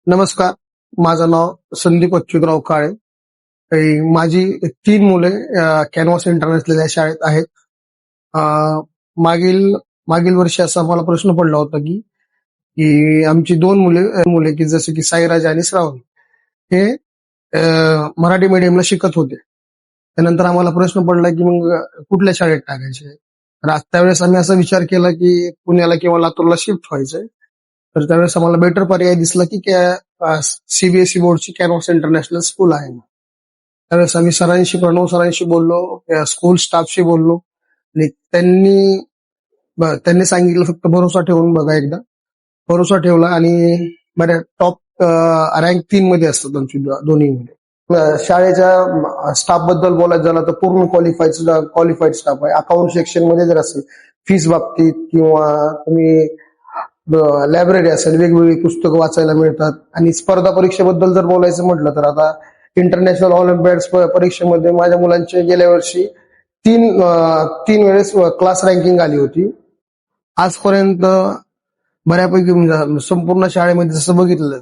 नमस्कार. माझं नाव संदीप अच्युतराव काळे. माझी 3 मुले कॅनव्हास इंटरनॅशनल या शाळेत आहेत. मागील मागील वर्षी असा मला प्रश्न पडला होता की की आमची 2 मुले की जसे की साईराज आणि श्रावणी हे मराठी मीडियमला शिकत होते. त्यानंतर आम्हाला प्रश्न पडला की मग कुठल्या शाळेत टाकायचे. तर त्यावेळेस आम्ही असा विचार केला की पुण्याला किंवा लातूरला शिफ्ट व्हायचंय. तर त्यावेळेस आम्हाला बेटर पर्याय दिसला की सीबीएसई बोर्डची कॅनव्हास इंटरनॅशनल स्कूल आहे. त्यावेळेस आम्ही प्रणव सरांशी बोललो, स्कूल स्टाफशी बोललो आणि त्यांनी सांगितलं फक्त भरोसा ठेवून बघा एकदा. भरोसा ठेवला आणि बऱ्या टॉप रँक 3 मध्ये असतात आमची दोन्ही मुले. शाळेच्या स्टाफ बद्दल बोलायचं झालं तर पूर्ण क्वालिफाईड स्टाफ आहे. अकाउंट सेक्शन मध्ये जर असेल फीस बाबतीत किंवा तुम्ही लायब्ररी असेल, वेगवेगळी पुस्तकं वाचायला मिळतात. आणि स्पर्धा परीक्षेबद्दल जर बोलायचं म्हटलं तर आता इंटरनॅशनल ऑलिम्पियाड परीक्षेमध्ये माझ्या मुलांचे गेल्या वर्षी तीन वेळेस क्लास रँकिंग आली होती. आजपर्यंत बऱ्यापैकी म्हणजे संपूर्ण शाळेमध्ये जसं बघितलं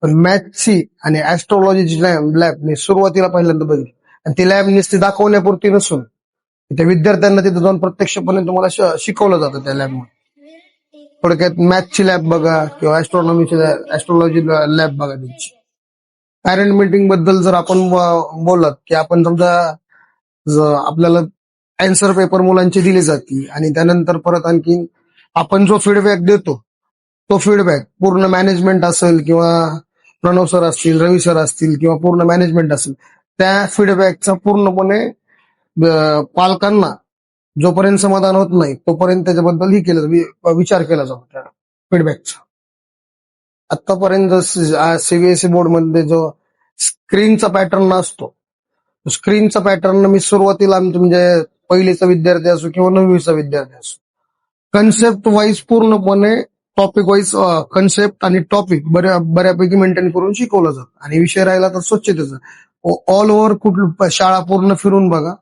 पण मॅथ्सची आणि ऍस्ट्रॉलॉजीची लॅब मी सुरुवातीला पहिल्यांदा बघितली. आणि ती लॅब नुसती दाखवण्यापुरती नसून त्या विद्यार्थ्यांना तिथे जाऊन प्रत्यक्षपणे तुम्हाला शिकवलं जातं त्या लॅबमध्ये. थोडक्यात मॅथची लॅब बघा किंवा ऍस्ट्रॉलॉजी लॅब बघा त्यांची. पॅरेंट मीटिंग बद्दल जर आपण बोलत की आपण समजा आपल्याला अँसर पेपर मुलांचे दिले जातील आणि त्यानंतर परत आणखी आपण जो फीडबॅक देतो तो फीडबॅक पूर्ण मॅनेजमेंट असेल किंवा प्रणव सर असतील, रवी सर असतील किंवा पूर्ण मॅनेजमेंट असेल, त्या फीडबॅकचा पूर्णपणे पालकांना जोपर्यंत समाधान होत नाही तोपर्यंत त्याच्याबद्दल विचार केला जातो त्या फीडबॅकचा. आतापर्यंत सीबीएसई बोर्डमध्ये जो स्क्रीनचा पॅटर्न असतो, स्क्रीनचा पॅटर्न मी सुरुवातीला म्हणजे पहिलीचा विद्यार्थी असो किंवा 9वीचा विद्यार्थी असो, कन्सेप्ट वाईज पूर्णपणे टॉपिक वाईज कन्सेप्ट आणि टॉपिक बऱ्यापैकी मेंटेन करून शिकवलं जातं. आणि विषय राहिला तर स्वच्छतेचा, ऑल ओव्हर शाळा पूर्ण फिरून बघा,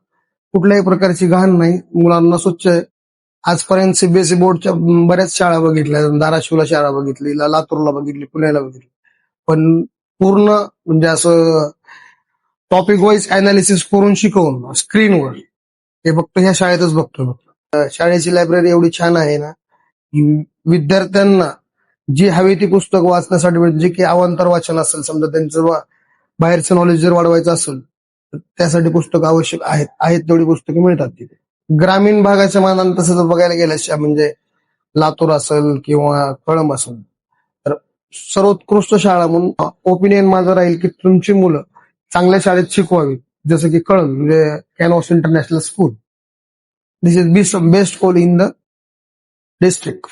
कुठल्याही प्रकारची घाण नाही, मुलांना स्वच्छ आहे. आजपर्यंत सीबीएसई बोर्डच्या बऱ्याच शाळा बघितल्या, धाराशिवला शाळा बघितली, लातूरला बघितली, पुण्याला बघितली, पण पूर्ण म्हणजे असं टॉपिक वाईज अनालिसिस करून शिकवून स्क्रीनवर हे फक्त ह्या शाळेतच बघतो. शाळेची लायब्ररी एवढी छान आहे ना की विद्यार्थ्यांना जी हवी ती पुस्तकं वाचण्यासाठी मिळते. जे की अवांतर वाचन असेल, समजा त्यांचं बाहेरचं नॉलेज जर वाढवायचं असेल तर त्यासाठी पुस्तकं आवश्यक आहेत तेवढी पुस्तके मिळतात तिथे. ग्रामीण भागाच्या मानाने तसं जर बघायला गेलं म्हणजे लातूर असेल किंवा कळंब असेल तर सर्वोत्कृष्ट शाळा म्हणून ओपिनियन माझं राहील की तुमची मुलं चांगल्या शाळेत शिकवावी, जसं की कळंब म्हणजे canvas international school. This is best school in the district.